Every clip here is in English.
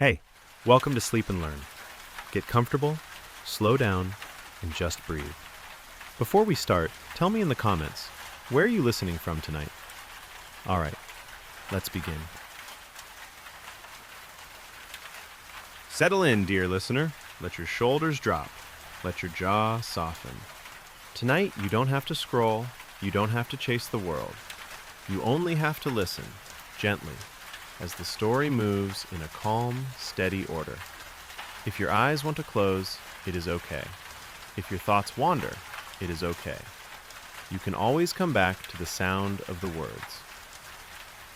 Hey, welcome to Sleep and Learn. Get comfortable, slow down, and just breathe. Before we start, tell me in the comments, where are you listening from tonight? All right, let's begin. Settle in, dear listener. Let your shoulders drop. Let your jaw soften. Tonight, you don't have to scroll. You don't have to chase the world. You only have to listen, gently, as the story moves in a calm, steady order. If your eyes want to close, it is okay. If your thoughts wander, it is okay. You can always come back to the sound of the words.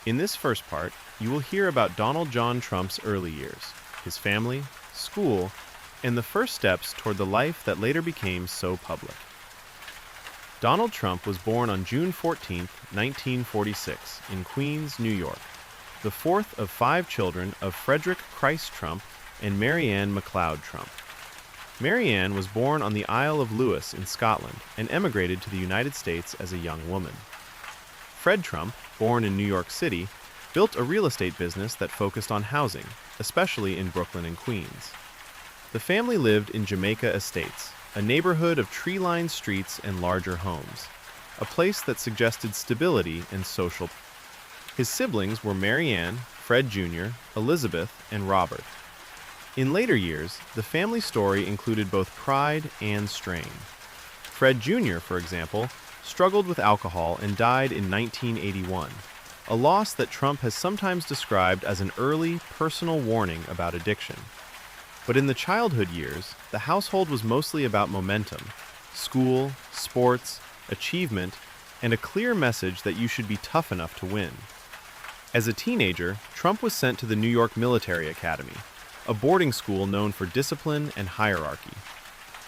In this first part, you will hear about Donald John Trump's early years, his family, school, and the first steps toward the life that later became so public. Donald Trump was born on June 14, 1946, in Queens, New York, the fourth of 5 children of Frederick Christ Trump and Mary Ann MacLeod Trump. Mary Ann was born on the Isle of Lewis in Scotland and emigrated to the United States as a young woman. Fred Trump, born in New York City, built a real estate business that focused on housing, especially in Brooklyn and Queens. The family lived in Jamaica Estates, a neighborhood of tree-lined streets and larger homes, a place that suggested stability and social. His siblings were Mary Ann, Fred Jr., Elizabeth, and Robert. In later years, the family story included both pride and strain. Fred Jr., for example, struggled with alcohol and died in 1981, a loss that Trump has sometimes described as an early, personal warning about addiction. But in the childhood years, the household was mostly about momentum, school, sports, achievement, and a clear message that you should be tough enough to win. As a teenager, Trump was sent to the New York Military Academy, a boarding school known for discipline and hierarchy.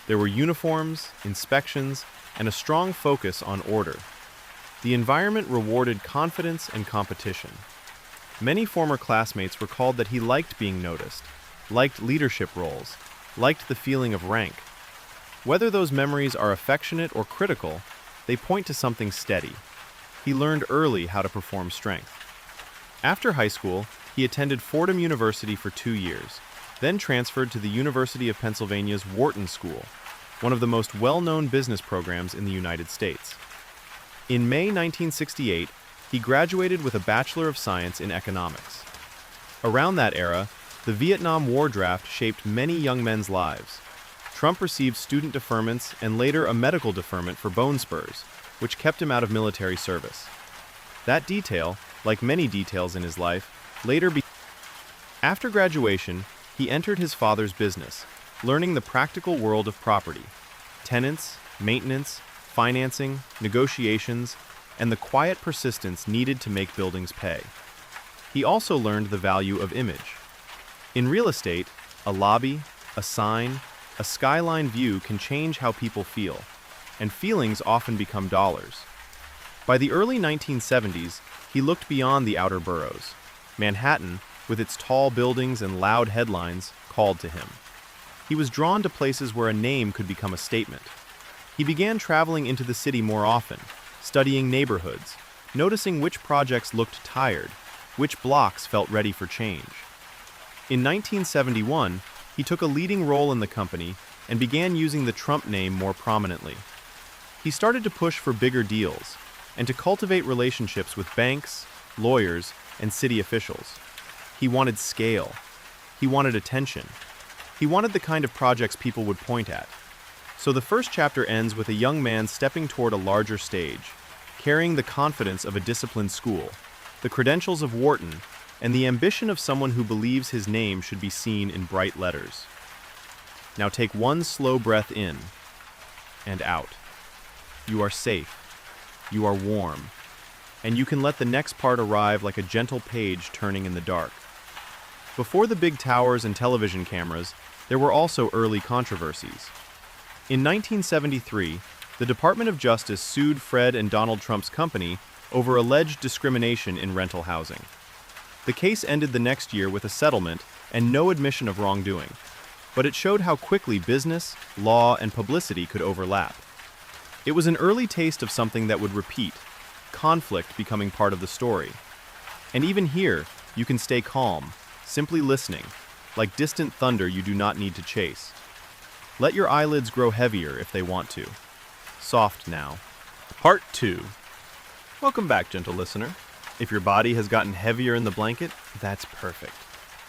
There were uniforms, inspections, and a strong focus on order. The environment rewarded confidence and competition. Many former classmates recalled that he liked being noticed, liked leadership roles, liked the feeling of rank. Whether those memories are affectionate or critical, they point to something steady. He learned early how to perform strength. After high school, he attended Fordham University for 2 years, then transferred to the University of Pennsylvania's Wharton School, one of the most well-known business programs in the United States. In May 1968, he graduated with a Bachelor of Science in Economics. Around that era, the Vietnam War draft shaped many young men's lives. Trump received student deferments and later a medical deferment for bone spurs, which kept him out of military service. That detail, like many details in his life, After graduation, he entered his father's business, learning the practical world of property, tenants, maintenance, financing, negotiations, and the quiet persistence needed to make buildings pay. He also learned the value of image. In real estate, a lobby, a sign, a skyline view can change how people feel, and feelings often become dollars. By the early 1970s, he looked beyond the outer boroughs. Manhattan, with its tall buildings and loud headlines, called to him. He was drawn to places where a name could become a statement. He began traveling into the city more often, studying neighborhoods, noticing which projects looked tired, which blocks felt ready for change. In 1971, he took a leading role in the company and began using the Trump name more prominently. He started to push for bigger deals and to cultivate relationships with banks, lawyers, and city officials. He wanted scale. He wanted attention. He wanted the kind of projects people would point at. So the first chapter ends with a young man stepping toward a larger stage, carrying the confidence of a disciplined school, the credentials of Wharton, and the ambition of someone who believes his name should be seen in bright letters. Now take one slow breath in and out. You are safe. You are warm. And you can let the next part arrive like a gentle page turning in the dark. Before the big towers and television cameras, there were also early controversies. In 1973, the Department of Justice sued Fred and Donald Trump's company over alleged discrimination in rental housing. The case ended the next year with a settlement and no admission of wrongdoing, but it showed how quickly business, law, and publicity could overlap. It was an early taste of something that would repeat, conflict becoming part of the story. And even here, you can stay calm, simply listening, like distant thunder you do not need to chase. Let your eyelids grow heavier if they want to. Soft now. Part 2. Welcome back, gentle listener. If your body has gotten heavier in the blanket, that's perfect.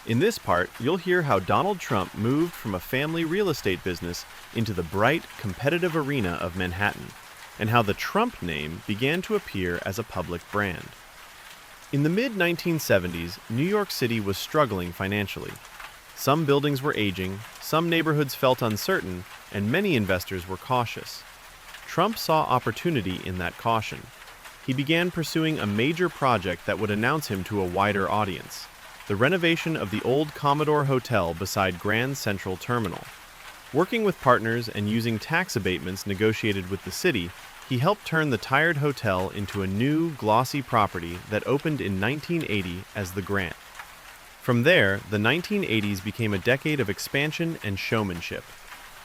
In this part, you'll hear how Donald Trump moved from a family real estate business into the bright, competitive arena of Manhattan, and how the Trump name began to appear as a public brand. In the mid-1970s, New York City was struggling financially. Some buildings were aging, some neighborhoods felt uncertain, and many investors were cautious. Trump saw opportunity in that caution. He began pursuing a major project that would announce him to a wider audience: the renovation of the old Commodore Hotel beside Grand Central Terminal. Working with partners and using tax abatements negotiated with the city, he helped turn the tired hotel into a new, glossy property that opened in 1980 as the Grant. From there, the 1980s became a decade of expansion and showmanship.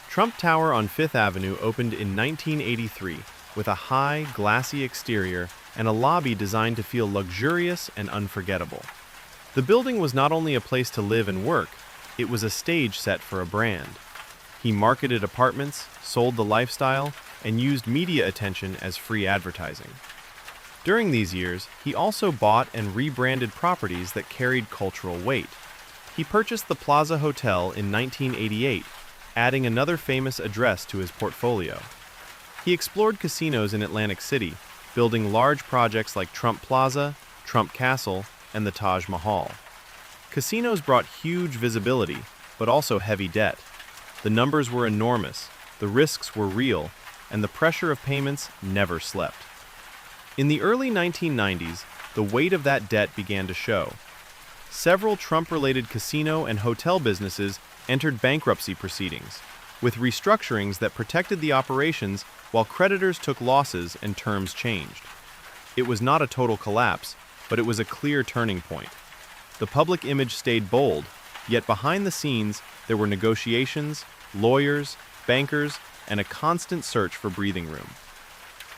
Trump Tower on Fifth Avenue opened in 1983 with a high, glassy exterior and a lobby designed to feel luxurious and unforgettable. The building was not only a place to live and work, it was a stage set for a brand. He marketed apartments, sold the lifestyle, and used media attention as free advertising. During these years, he also bought and rebranded properties that carried cultural weight. He purchased the Plaza Hotel in 1988, adding another famous address to his portfolio. He explored casinos in Atlantic City, building large projects like Trump Plaza, Trump Castle, and the Taj Mahal. Casinos brought huge visibility, but also heavy debt. The numbers were enormous, the risks were real, and the pressure of payments never slept. In the early 1990s, the weight of that debt began to show. Several Trump-related casino and hotel businesses entered bankruptcy proceedings, with restructurings that protected the operations while creditors took losses and terms changed. It was not a total collapse, but it was a clear turning point. The public image stayed bold, yet behind the scenes there were negotiations, lawyers, bankers, and a constant search for breathing room.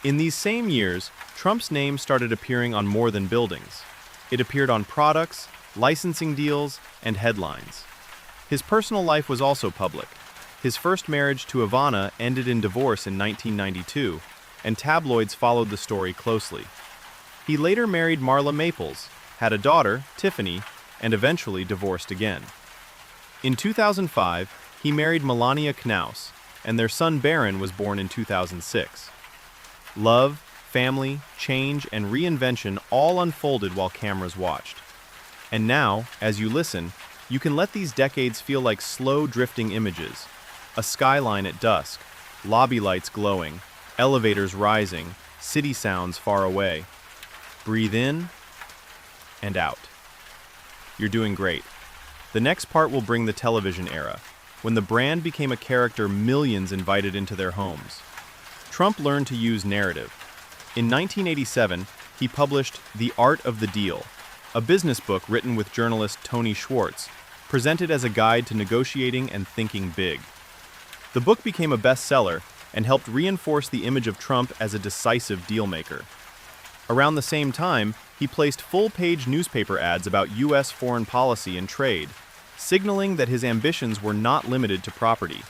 In these same years, Trump's name started appearing on more than buildings. It appeared on products, licensing deals, and headlines. His personal life was also public. His first marriage to Ivana ended in divorce in 1992, and tabloids followed the story closely. He later married Marla Maples, had a daughter, Tiffany, and eventually divorced again. In 2005, he married Melania Knaus, and their son Barron was born in 2006. Love, family, change, and reinvention all unfolded while cameras watched. And now, as you listen, you can let these decades feel like slow drifting images. A skyline at dusk, lobby lights glowing, elevators rising, city sounds far away. Breathe in and out. You're doing great. The next part will bring the television era, when the brand became a character millions invited into their homes. Trump learned to use narrative. In 1987, he published The Art of the Deal, a business book written with journalist Tony Schwartz, presented as a guide to negotiating and thinking big. The book became a bestseller and helped reinforce the image of Trump as a decisive dealmaker. Around the same time, he placed full-page newspaper ads about U.S. foreign policy and trade, signaling that his ambitions were not limited to property.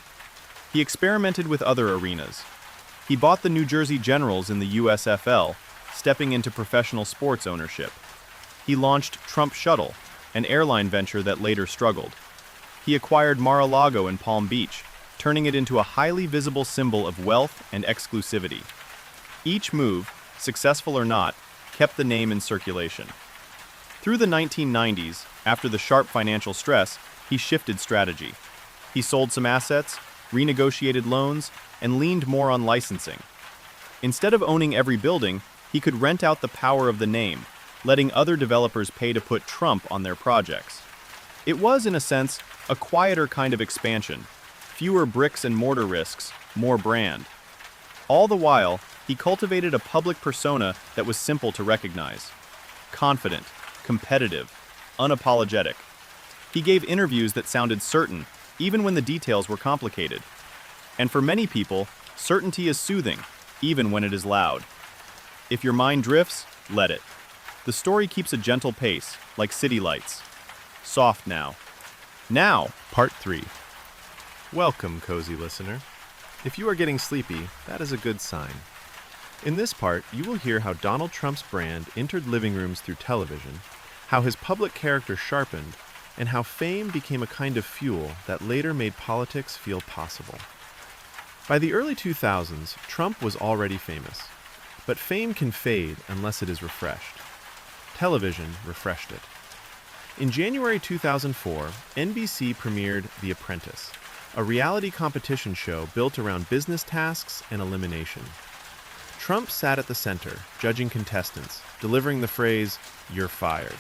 He experimented with other arenas. He bought the New Jersey Generals in the USFL, stepping into professional sports ownership. He launched Trump Shuttle, an airline venture that later struggled. He acquired Mar-a-Lago in Palm Beach, turning it into a highly visible symbol of wealth and exclusivity. Each move, successful or not, kept the name in circulation. Through the 1990s, after the sharp financial stress, he shifted strategy. He sold some assets, renegotiated loans, and leaned more on licensing. Instead of owning every building, he could rent out the power of the name, letting other developers pay to put Trump on their projects. It was, in a sense, a quieter kind of expansion. Fewer bricks and mortar risks, more brand. All the while, he cultivated a public persona that was simple to recognize. Confident, competitive, unapologetic. He gave interviews that sounded certain, even when the details were complicated. And for many people, certainty is soothing, even when it is loud. If your mind drifts, let it. The story keeps a gentle pace, like city lights. Soft now. Now, Part 3. Welcome, cozy listener. If you are getting sleepy, that is a good sign. In this part, you will hear how Donald Trump's brand entered living rooms through television, how his public character sharpened, and how fame became a kind of fuel that later made politics feel possible. By the early 2000s, Trump was already famous. But fame can fade unless it is refreshed. Television refreshed it. In January 2004, NBC premiered The Apprentice, a reality competition show built around business tasks and elimination. Trump sat at the center, judging contestants, delivering the phrase, "You're fired."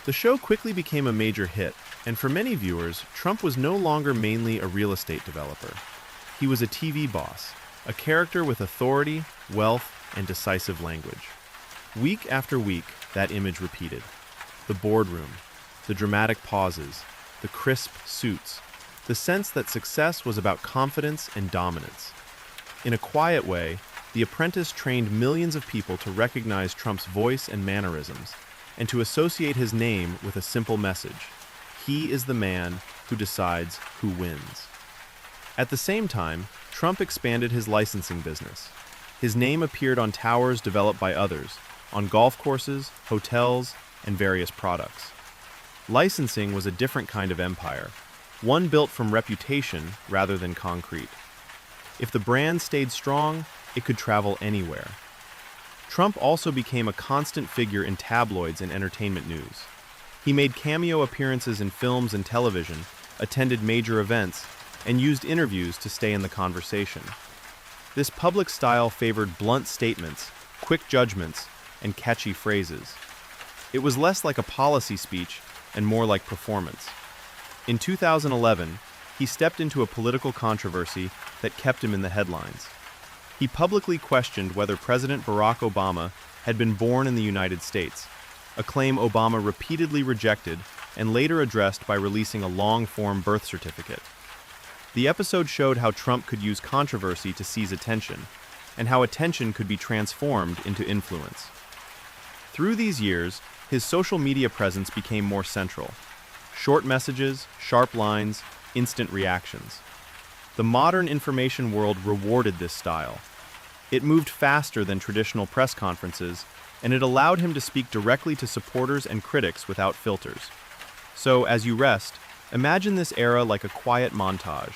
The show quickly became a major hit, and for many viewers, Trump was no longer mainly a real estate developer. He was a TV boss, a character with authority, wealth, and decisive language. Week after week, that image repeated. The boardroom, the dramatic pauses, the crisp suits, the sense that success was about confidence and dominance. In a quiet way, The Apprentice trained millions of people to recognize Trump's voice and mannerisms, and to associate his name with a simple message: he is the man who decides who wins. At the same time, Trump expanded his licensing business. His name appeared on towers developed by others, on golf courses, hotels, and various products. Licensing was a different kind of empire, one built from reputation rather than concrete. If the brand stayed strong, it could travel anywhere. Trump also became a constant figure in tabloids and entertainment news. He made cameo appearances in films and television, attended major events, and used interviews to stay in the conversation. This public style favored blunt statements, quick judgments, and catchy phrases. It was less like a policy speech and more like performance. In 2011, he stepped into a political controversy that kept him in the headlines. He publicly questioned whether President Barack Obama had been born in the United States, a claim Obama repeatedly rejected and later addressed by releasing a long-form birth certificate. The episode showed how Trump could use controversy to seize attention, and how attention could be transformed into influence. Through these years, his social media presence became more central. Short messages, sharp lines, instant reactions. The modern information world rewarded this style. It moved faster than traditional press conferences, and it allowed him to speak directly to supporters and critics without filters. So, as you rest, imagine this era like a quiet montage.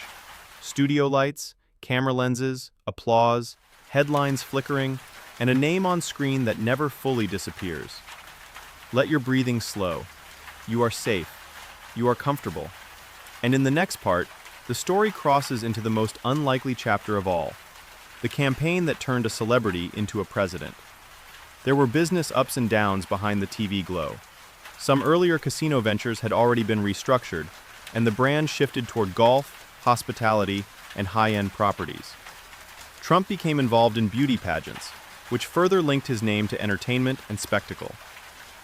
Studio lights, camera lenses, applause, headlines flickering, and a name on screen that never fully disappears. Let your breathing slow. You are safe. You are comfortable. And in the next part, the story crosses into the most unlikely chapter of all, the campaign that turned a celebrity into a president. There were business ups and downs behind the TV glow. Some earlier casino ventures had already been restructured, and the brand shifted toward golf, hospitality, and high-end properties. Trump became involved in beauty pageants, which further linked his name to entertainment and spectacle.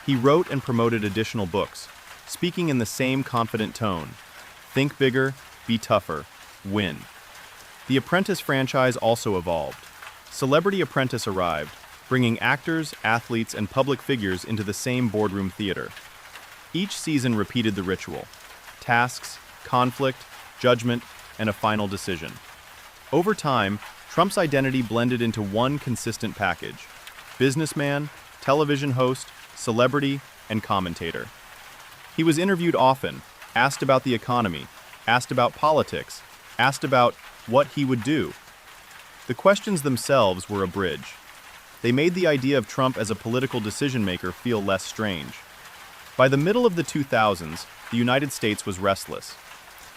He wrote and promoted additional books, speaking in the same confident tone: think bigger, be tougher, win. The Apprentice franchise also evolved. Celebrity Apprentice arrived, bringing actors, athletes, and public figures into the same boardroom theater. Each season repeated the ritual: tasks, conflict, judgment, and a final decision. Over time, Trump's identity blended into one consistent package: businessman, television host, celebrity, and commentator. He was interviewed often, asked about the economy, asked about politics, asked about what he would do. The questions themselves were a bridge. They made the idea of Trump as a political decision-maker feel less strange. By the middle of the 2000s, the United States was restless.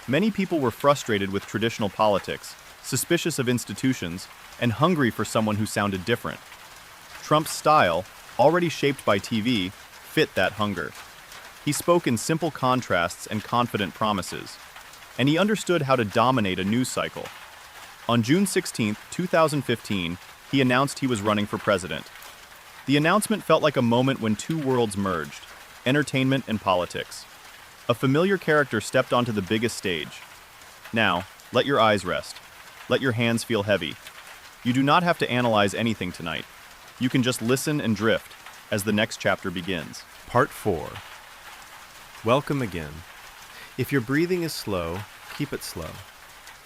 Many people were frustrated with traditional politics, suspicious of institutions, and hungry for someone who sounded different. Trump's style, already shaped by TV, fit that hunger. He spoke in simple contrasts and confident promises, and he understood how to dominate a news cycle. On June 16, 2015, he announced he was running for president. The announcement felt like a moment when two worlds merged: entertainment and politics. A familiar character stepped onto the biggest stage. Now, let your eyes rest. Let your hands feel heavy. You do not have to analyze anything tonight. You can just listen and drift as the next chapter begins. Part 4. Welcome again. If your breathing is slow, keep it slow.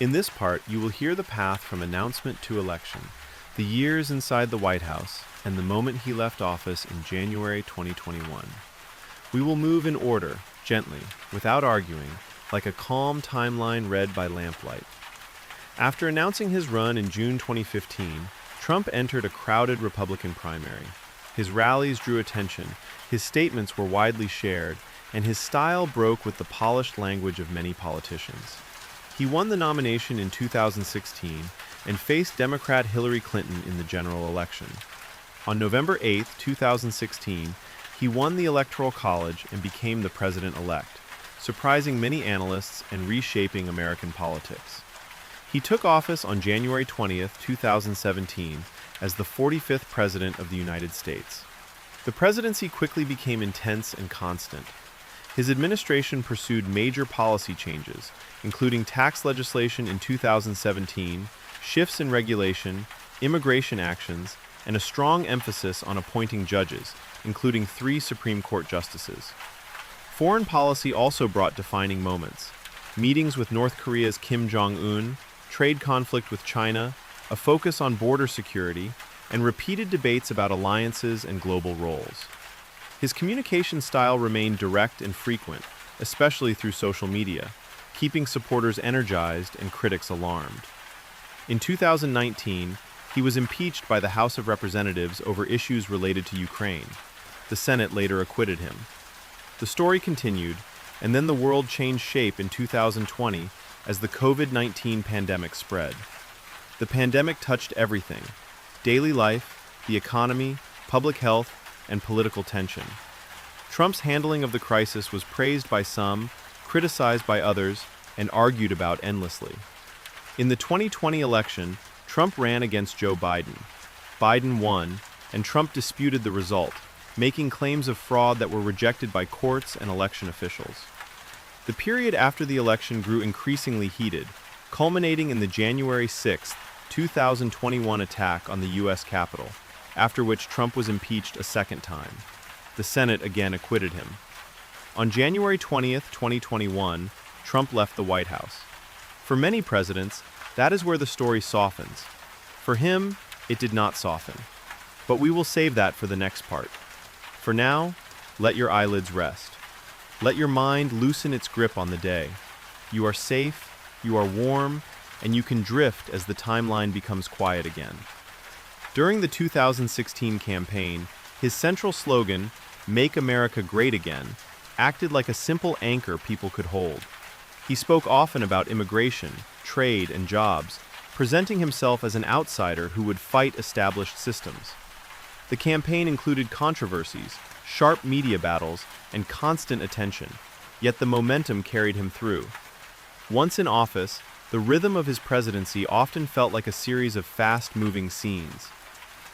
In this part, you will hear the path from announcement to election, the years inside the White House, and the moment he left office in January 2021. We will move in order, gently, without arguing, like a calm timeline read by lamplight. After announcing his run in June 2015, Trump entered a crowded Republican primary. His rallies drew attention, his statements were widely shared, and his style broke with the polished language of many politicians. He won the nomination in 2016 and faced Democrat Hillary Clinton in the general election. On November 8, 2016, he won the Electoral College and became the president-elect, surprising many analysts and reshaping American politics. He took office on January 20, 2017, as the 45th President of the United States. The presidency quickly became intense and constant. His administration pursued major policy changes, including tax legislation in 2017, shifts in regulation, immigration actions, and a strong emphasis on appointing judges, including 3 Supreme Court justices. Foreign policy also brought defining moments: meetings with North Korea's Kim Jong-un, trade conflict with China, a focus on border security, and repeated debates about alliances and global roles. His communication style remained direct and frequent, especially through social media, keeping supporters energized and critics alarmed. In 2019, he was impeached by the House of Representatives over issues related to Ukraine. The Senate later acquitted him. The story continued, and then the world changed shape in 2020 as the COVID-19 pandemic spread. The pandemic touched everything: daily life, the economy, public health, and political tension. Trump's handling of the crisis was praised by some, criticized by others, and argued about endlessly. In the 2020 election, Trump ran against Joe Biden. Biden won, and Trump disputed the result, making claims of fraud that were rejected by courts and election officials. The period after the election grew increasingly heated, culminating in the January 6, 2021 attack on the U.S. Capitol, after which Trump was impeached a second time. The Senate again acquitted him. On January 20, 2021, Trump left the White House. For many presidents, that is where the story softens. For him, it did not soften. But we will save that for the next part. For now, let your eyelids rest. Let your mind loosen its grip on the day. You are safe, you are warm, and you can drift as the timeline becomes quiet again. During the 2016 campaign, his central slogan, "Make America Great Again," acted like a simple anchor people could hold. He spoke often about immigration, trade, and jobs, presenting himself as an outsider who would fight established systems. The campaign included controversies, sharp media battles, and constant attention, yet the momentum carried him through. Once in office, the rhythm of his presidency often felt like a series of fast-moving scenes.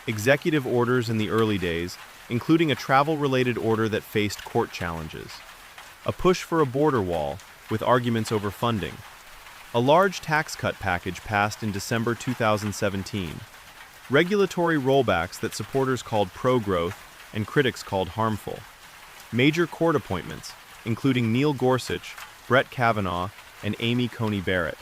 Executive orders in the early days, including a travel-related order that faced court challenges. A push for a border wall, with arguments over funding. A large tax cut package passed in December 2017. Regulatory rollbacks that supporters called pro-growth and critics called harmful. Major court appointments, including Neil Gorsuch, Brett Kavanaugh, and Amy Coney Barrett.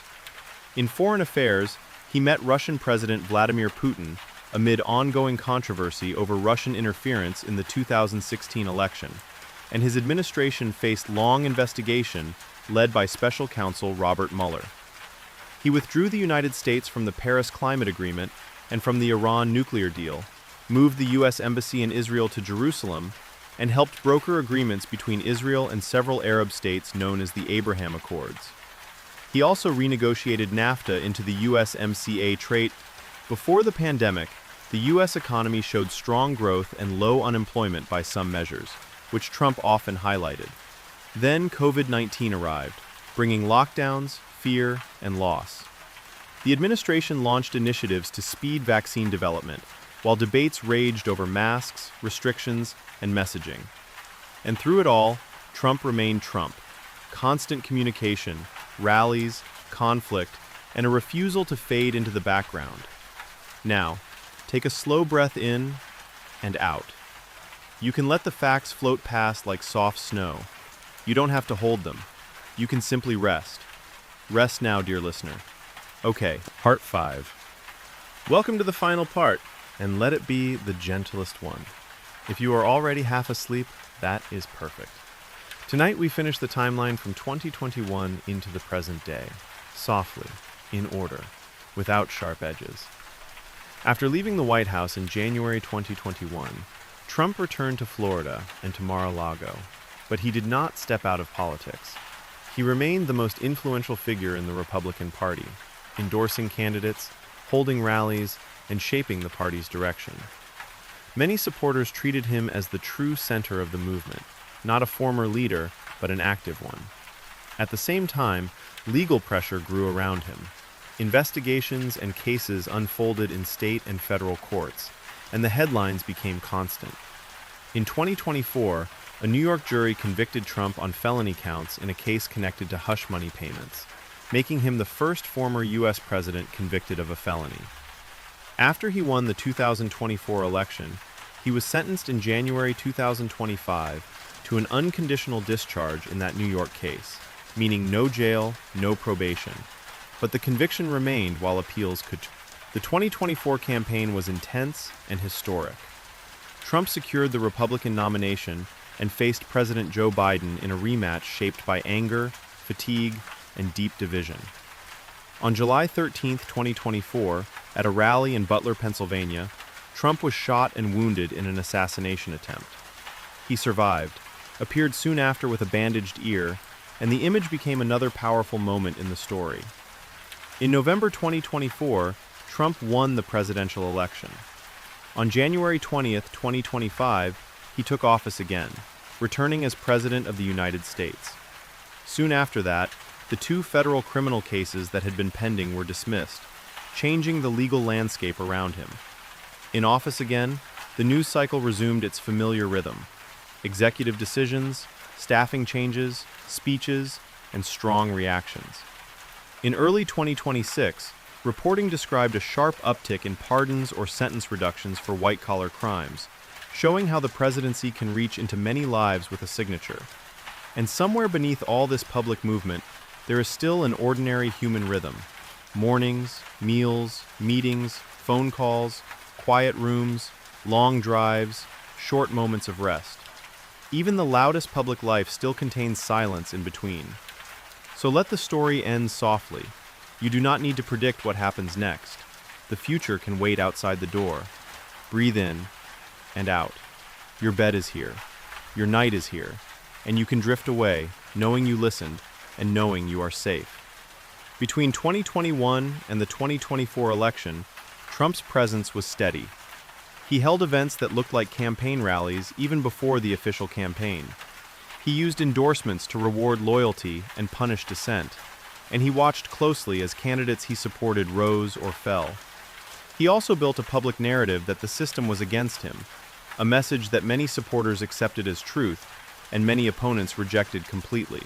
In foreign affairs, he met Russian President Vladimir Putin amid ongoing controversy over Russian interference in the 2016 election, and his administration faced long investigation led by special counsel Robert Mueller. He withdrew the United States from the Paris Climate Agreement and from the Iran nuclear deal, moved the U.S. Embassy in Israel to Jerusalem, and helped broker agreements between Israel and several Arab states known as the Abraham Accords. He also renegotiated NAFTA into the USMCA trade. Before the pandemic, the U.S. economy showed strong growth and low unemployment by some measures, which Trump often highlighted. Then COVID-19 arrived, bringing lockdowns, fear, and loss. The administration launched initiatives to speed vaccine development, while debates raged over masks, restrictions, and messaging. And through it all, Trump remained Trump. Constant communication, rallies, conflict, and a refusal to fade into the background. Now, take a slow breath in and out. You can let the facts float past like soft snow. You don't have to hold them. you can simply rest. Rest now, dear listener. Okay, part 5. Welcome to the final part, and let it be the gentlest one. If you are already half asleep, that is perfect. Tonight we finish the timeline from 2021 into the present day, softly, in order, without sharp edges. After leaving the White House in January 2021, Trump returned to Florida and to Mar-a-Lago, but he did not step out of politics. He remained the most influential figure in the Republican Party, endorsing candidates, holding rallies, and shaping the party's direction. Many supporters treated him as the true center of the movement, not a former leader, but an active one. At the same time, legal pressure grew around him. Investigations and cases unfolded in state and federal courts, and the headlines became constant. In 2024, a New York jury convicted Trump on felony counts in a case connected to hush money payments, making him the first former U.S. president convicted of a felony. After he won the 2024 election, he was sentenced in January 2025 to an unconditional discharge in that New York case, meaning no jail, no probation. But the conviction remained while appeals could. The 2024 campaign was intense and historic. Trump secured the Republican nomination and faced President Joe Biden in a rematch shaped by anger, fatigue, and deep division. On July 13, 2024, at a rally in Butler, Pennsylvania, Trump was shot and wounded in an assassination attempt. He survived, appeared soon after with a bandaged ear, and the image became another powerful moment in the story. In November 2024, Trump won the presidential election. On January 20, 2025, he took office again, returning as President of the United States. Soon after that, the 2 federal criminal cases that had been pending were dismissed, changing the legal landscape around him. In office again, the news cycle resumed its familiar rhythm: executive decisions, staffing changes, speeches, and strong reactions. In early 2026, reporting described a sharp uptick in pardons or sentence reductions for white-collar crimes, showing how the presidency can reach into many lives with a signature. And somewhere beneath all this public movement, there is still an ordinary human rhythm: mornings, meals, meetings, phone calls, quiet rooms, long drives, short moments of rest. Even the loudest public life still contains silence in between. So let the story end softly. You do not need to predict what happens next. The future can wait outside the door. Breathe in and out. Your bed is here. Your night is here. And you can drift away, knowing you listened and knowing you are safe. Between 2021 and the 2024 election, Trump's presence was steady. He held events that looked like campaign rallies even before the official campaign. He used endorsements to reward loyalty and punish dissent, and he watched closely as candidates he supported rose or fell. He also built a public narrative that the system was against him, a message that many supporters accepted as truth and many opponents rejected completely.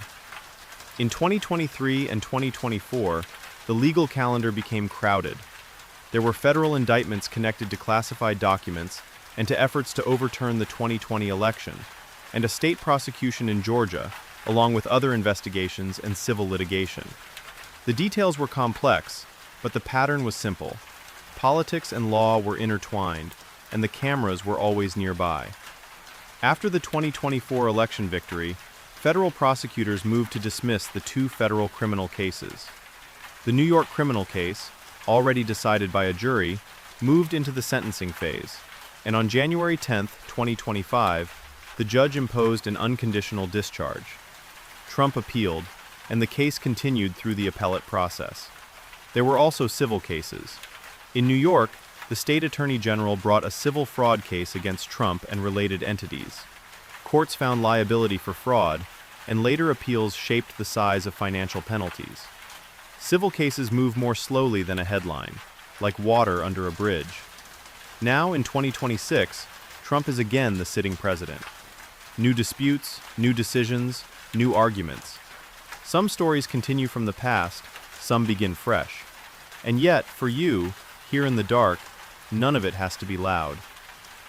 In 2023 and 2024, the legal calendar became crowded. There were federal indictments connected to classified documents and to efforts to overturn the 2020 election, and a state prosecution in Georgia, along with other investigations and civil litigation. The details were complex, but the pattern was simple. Politics and law were intertwined, and the cameras were always nearby. After the 2024 election victory, federal prosecutors moved to dismiss the 2 federal criminal cases. The New York criminal case, already decided by a jury, moved into the sentencing phase, and on January 10, 2025, the judge imposed an unconditional discharge. Trump appealed, and the case continued through the appellate process. There were also civil cases. In New York, the state attorney general brought a civil fraud case against Trump and related entities. Courts found liability for fraud, and later appeals shaped the size of financial penalties. Civil cases move more slowly than a headline, like water under a bridge. Now, in 2026, Trump is again the sitting president. New disputes, new decisions, new arguments. Some stories continue from the past, some begin fresh. And yet, for you, here in the dark, none of it has to be loud.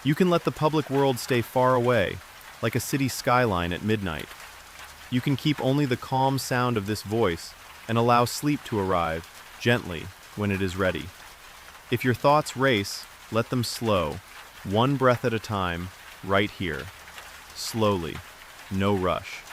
You can let the public world stay far away, like a city skyline at midnight. You can keep only the calm sound of this voice and allow sleep to arrive, gently, when it is ready. If your thoughts race, let them slow, one breath at a time, right here. Slowly, no rush.